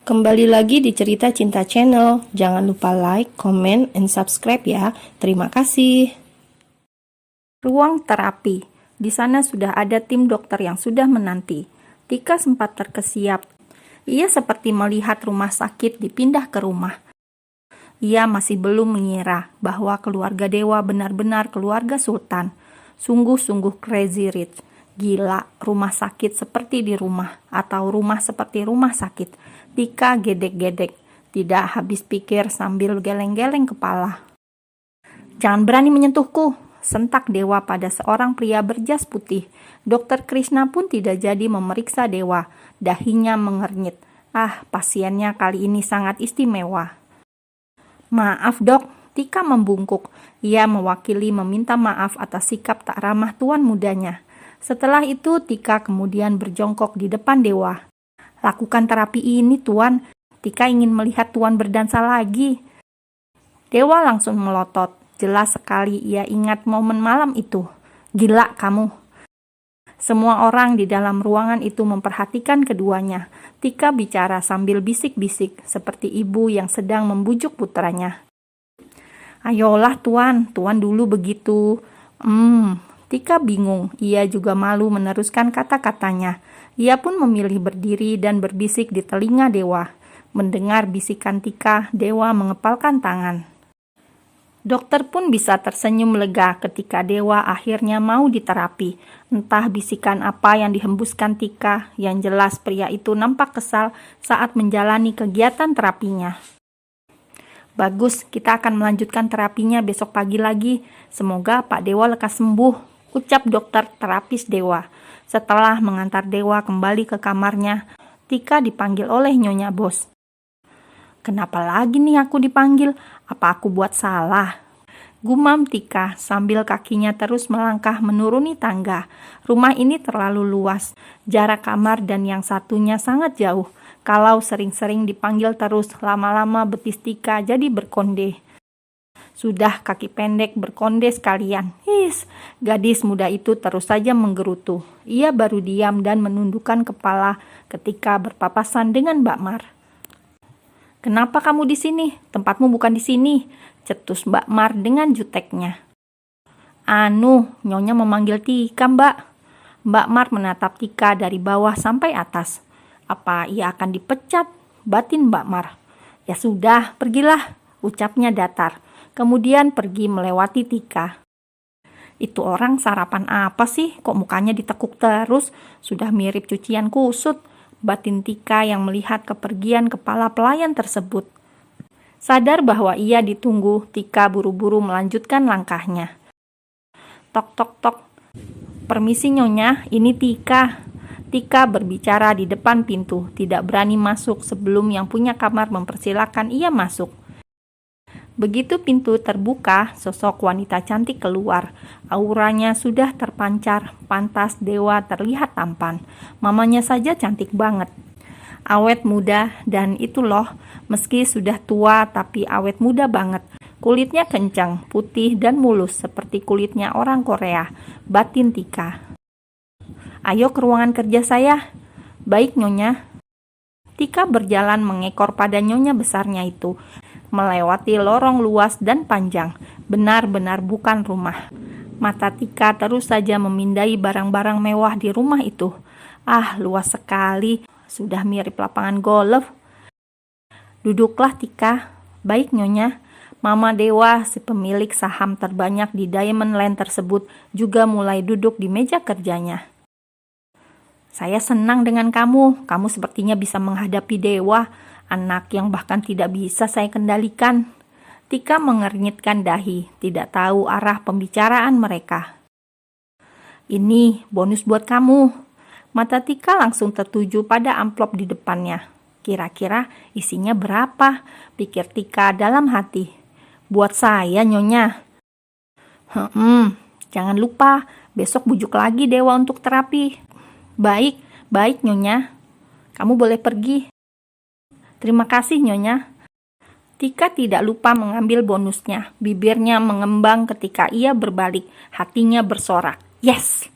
Kembali lagi di Cerita Cinta Channel. Jangan lupa like, comment, and subscribe ya. Terima kasih. Ruang terapi. Di sana sudah ada tim dokter yang sudah menanti. Tika sempat terkesiap. Ia seperti melihat rumah sakit dipindah ke rumah. Ia masih belum mengira bahwa keluarga Dewa benar-benar keluarga sultan. Sungguh-sungguh crazy rich. Gila, rumah sakit seperti di rumah, atau rumah seperti rumah sakit. Tika gedek-gedek, tidak habis pikir sambil geleng-geleng kepala. Jangan berani menyentuhku, sentak Dewa pada seorang pria berjas putih. Dokter Krishna pun tidak jadi memeriksa Dewa, dahinya mengernyit. Pasiennya kali ini sangat istimewa. Maaf dok, Tika membungkuk. Ia mewakili meminta maaf atas sikap tak ramah tuan mudanya. Setelah itu Tika kemudian berjongkok di depan Dewa. Lakukan terapi ini tuan, Tika ingin melihat tuan berdansa lagi. Dewa langsung melotot, jelas sekali ia ingat momen malam itu. Gila kamu. Semua orang di dalam ruangan itu memperhatikan keduanya. Tika bicara sambil bisik-bisik, seperti ibu yang sedang membujuk putranya. Ayolah tuan dulu begitu. Tika bingung, ia juga malu meneruskan kata-katanya. Ia pun memilih berdiri dan berbisik di telinga Dewa. Mendengar bisikan Tika, Dewa mengepalkan tangan. Dokter pun bisa tersenyum lega ketika Dewa akhirnya mau diterapi. Entah bisikan apa yang dihembuskan Tika, yang jelas pria itu nampak kesal saat menjalani kegiatan terapinya. Bagus, kita akan melanjutkan terapinya besok pagi lagi. Semoga Pak Dewa lekas sembuh, ucap dokter terapis Dewa. Setelah mengantar Dewa kembali ke kamarnya, Tika dipanggil oleh Nyonya Bos. Kenapa lagi nih aku dipanggil? Apa aku buat salah? Gumam Tika sambil kakinya terus melangkah menuruni tangga. Rumah ini terlalu luas, jarak kamar dan yang satunya sangat jauh. Kalau sering-sering dipanggil terus, lama-lama betis Tika jadi berkonde. Sudah kaki pendek berkonde sekalian. Gadis muda itu terus saja menggerutu. Ia baru diam dan menundukkan kepala ketika berpapasan dengan Mbak Mar. Kenapa kamu di sini? Tempatmu bukan di sini, cetus Mbak Mar dengan juteknya. Nyonya memanggil Tika, Mbak. Mbak Mar menatap Tika dari bawah sampai atas. Apa ia akan dipecat? Batin Mbak Mar. Ya sudah, pergilah, ucapnya datar. Kemudian pergi melewati Tika. Itu orang sarapan apa sih? Kok mukanya ditekuk terus? Sudah mirip cucian kusut. Batin Tika yang melihat kepergian kepala pelayan tersebut. Sadar bahwa ia ditunggu, Tika buru-buru melanjutkan langkahnya. Tok tok tok. Permisi Nyonya, ini Tika. Tika berbicara di depan pintu, tidak berani masuk sebelum yang punya kamar mempersilakan ia masuk. Begitu pintu terbuka, sosok wanita cantik keluar. Auranya sudah terpancar, pantas Dewa terlihat tampan. Mamanya saja cantik banget. Awet muda, dan itu loh, meski sudah tua tapi awet muda banget. Kulitnya kencang, putih dan mulus seperti kulitnya orang Korea. Batin Tika. Ayo ke ruangan kerja saya. Baik Nyonya. Tika berjalan mengekor pada Nyonya besarnya itu. Melewati lorong luas dan panjang. Benar-benar bukan rumah. Mata Tika terus saja memindai barang-barang mewah di rumah itu. Luas sekali. Sudah mirip lapangan golf. Duduklah Tika. Baik Nyonya. Mama Dewa, si pemilik saham terbanyak di Diamond Land tersebut, juga mulai duduk di meja kerjanya. Saya senang dengan kamu. Kamu sepertinya bisa menghadapi Dewa, anak yang bahkan tidak bisa saya kendalikan. Tika mengernyitkan dahi, tidak tahu arah pembicaraan mereka. Ini bonus buat kamu. Mata Tika langsung tertuju pada amplop di depannya. Kira-kira isinya berapa? Pikir Tika dalam hati. Buat saya Nyonya. Jangan lupa, besok bujuk lagi Dewa untuk terapi. Baik Nyonya. Kamu boleh pergi. Terima kasih Nyonya. Tika tidak lupa mengambil bonusnya. Bibirnya mengembang ketika ia berbalik. Hatinya bersorak. Yes!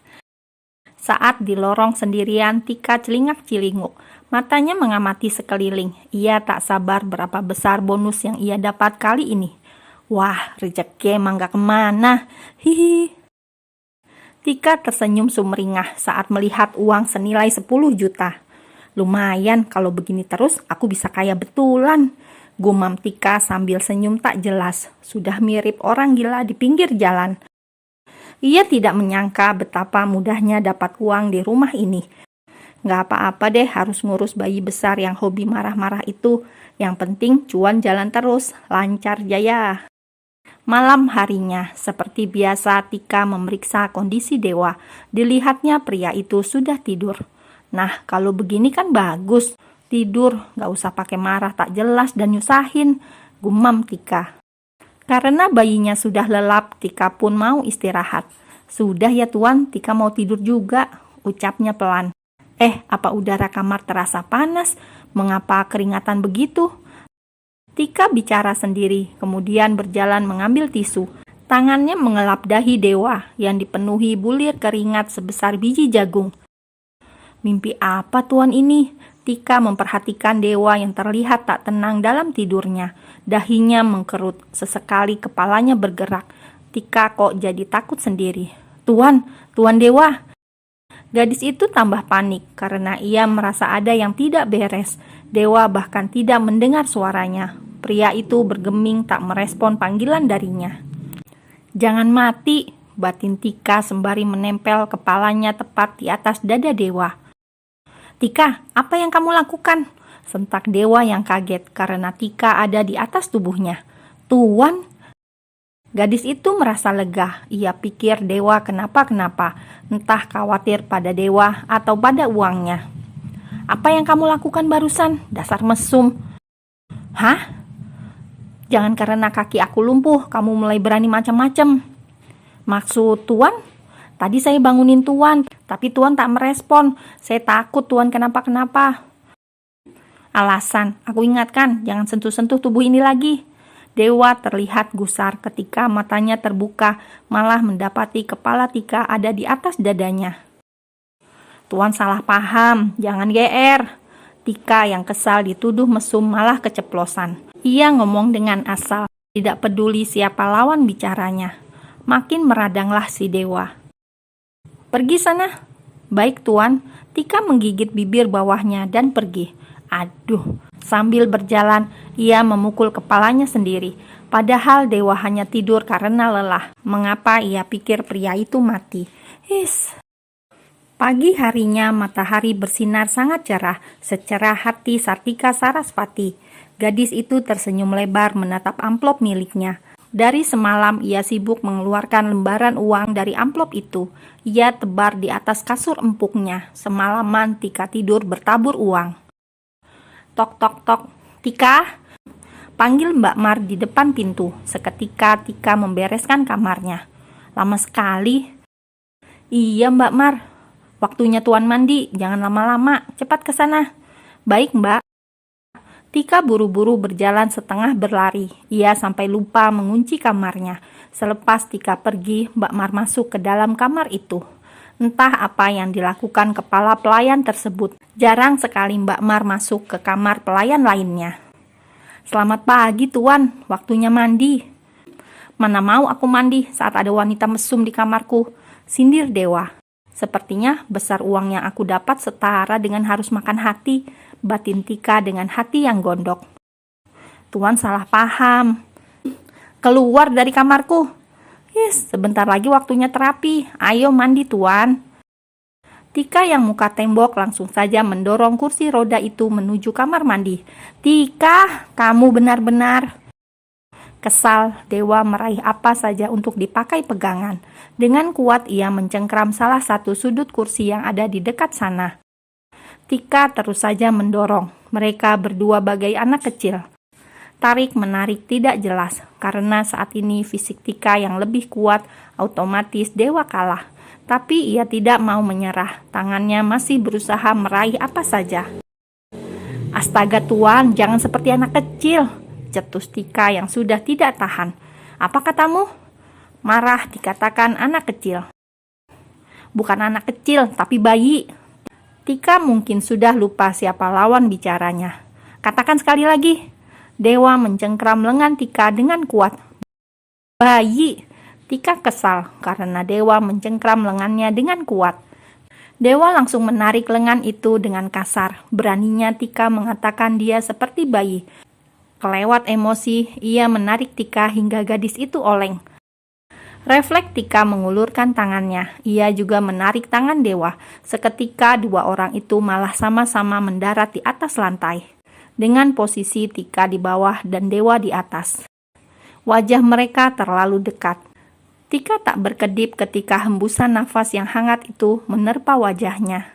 Saat di lorong sendirian, Tika celingak-cilinguk. Matanya mengamati sekeliling. Ia tak sabar berapa besar bonus yang ia dapat kali ini. Wah, rezeki emang gak kemana. Hihi. Tika tersenyum sumringah saat melihat uang senilai 10 juta. Lumayan, kalau begini terus aku bisa kaya betulan. Gumam Tika sambil senyum tak jelas. Sudah mirip orang gila di pinggir jalan. Ia tidak menyangka betapa mudahnya dapat uang di rumah ini. Gak apa-apa deh harus ngurus bayi besar yang hobi marah-marah itu. Yang penting cuan jalan terus, lancar jaya. Malam harinya, seperti biasa Tika memeriksa kondisi Dewa. Dilihatnya pria itu sudah tidur. Nah, kalau begini kan bagus. Tidur, gak usah pakai marah tak jelas dan nyusahin. Gumam Tika. Karena bayinya sudah lelap, Tika pun mau istirahat. Sudah ya tuan, Tika mau tidur juga, ucapnya pelan. Apa udara kamar terasa panas? Mengapa keringatan begitu? Tika bicara sendiri, kemudian berjalan mengambil tisu. Tangannya mengelap dahi Dewa yang dipenuhi bulir keringat sebesar biji jagung. Mimpi apa tuan ini? Tika memperhatikan Dewa yang terlihat tak tenang dalam tidurnya. Dahinya mengkerut, sesekali kepalanya bergerak. Tika kok jadi takut sendiri. Tuan Dewa. Gadis itu tambah panik karena ia merasa ada yang tidak beres. Dewa bahkan tidak mendengar suaranya. Pria itu bergeming tak merespon panggilan darinya. Jangan mati, batin Tika sembari menempel kepalanya tepat di atas dada Dewa. Tika, apa yang kamu lakukan? Sentak Dewa yang kaget karena Tika ada di atas tubuhnya. Tuan? Gadis itu merasa lega. Ia pikir Dewa kenapa-kenapa. Entah khawatir pada Dewa atau pada uangnya. Apa yang kamu lakukan barusan? Dasar mesum. Hah? Jangan karena kaki aku lumpuh, kamu mulai berani macam-macam. Maksud tuan? Tadi saya bangunin tuan, tapi tuan tak merespon. Saya takut tuan kenapa-kenapa. Alasan, aku ingatkan, jangan sentuh-sentuh tubuh ini lagi. Dewa terlihat gusar ketika matanya terbuka, malah mendapati kepala Tika ada di atas dadanya. Tuan salah paham, jangan GR. Tika yang kesal dituduh mesum malah keceplosan. Ia ngomong dengan asal, tidak peduli siapa lawan bicaranya. Makin meradanglah si Dewa. Pergi sana. Baik tuan. Tika menggigit bibir bawahnya dan pergi. Aduh, sambil berjalan, ia memukul kepalanya sendiri. Padahal Dewa hanya tidur karena lelah. Mengapa ia pikir pria itu mati? Pagi harinya matahari bersinar sangat cerah, secerah hati Sartika Sarasvati. Gadis itu tersenyum lebar menatap amplop miliknya. Dari semalam ia sibuk mengeluarkan lembaran uang dari amplop itu. Ia tebar di atas kasur empuknya. Semalaman Tika tidur bertabur uang. Tok tok tok. Tika? Panggil Mbak Mar di depan pintu. Seketika Tika membereskan kamarnya. Lama sekali. Iya Mbak Mar. Waktunya tuan mandi, jangan lama-lama. Cepat ke sana. Baik Mbak. Tika buru-buru berjalan setengah berlari. Ia sampai lupa mengunci kamarnya. Selepas Tika pergi, Mbak Mar masuk ke dalam kamar itu. Entah apa yang dilakukan kepala pelayan tersebut. Jarang sekali Mbak Mar masuk ke kamar pelayan lainnya. Selamat pagi tuan, waktunya mandi. Mana mau aku mandi saat ada wanita mesum di kamarku, sindir Dewa. Sepertinya besar uang yang aku dapat setara dengan harus makan hati, batin Tika dengan hati yang gondok. Tuan salah paham. Keluar dari kamarku. Sebentar lagi waktunya terapi. Ayo mandi tuan. Tika yang muka tembok langsung saja mendorong kursi roda itu menuju kamar mandi. Tika, kamu benar-benar. Kesal, Dewa meraih apa saja untuk dipakai pegangan. Dengan kuat ia mencengkram salah satu sudut kursi yang ada di dekat sana. Tika terus saja mendorong. Mereka berdua bagai anak kecil. Tarik-menarik tidak jelas, karena saat ini fisik Tika yang lebih kuat, otomatis Dewa kalah. Tapi ia tidak mau menyerah, tangannya masih berusaha meraih apa saja. Astaga tuan, jangan seperti anak kecil, cetus Tika yang sudah tidak tahan. Apa katamu? Marah dikatakan anak kecil. Bukan anak kecil, tapi bayi. Tika mungkin sudah lupa siapa lawan bicaranya. Katakan sekali lagi. Dewa mencengkram lengan Tika dengan kuat. Bayi! Tika kesal karena Dewa mencengkram lengannya dengan kuat. Dewa langsung menarik lengan itu dengan kasar. Beraninya Tika mengatakan dia seperti bayi. Kelewat emosi, ia menarik Tika hingga gadis itu oleng. Refleks Tika mengulurkan tangannya. Ia juga menarik tangan Dewa. Seketika dua orang itu malah sama-sama mendarat di atas lantai. Dengan posisi Tika di bawah dan Dewa di atas. Wajah mereka terlalu dekat. Tika tak berkedip ketika hembusan nafas yang hangat itu menerpa wajahnya.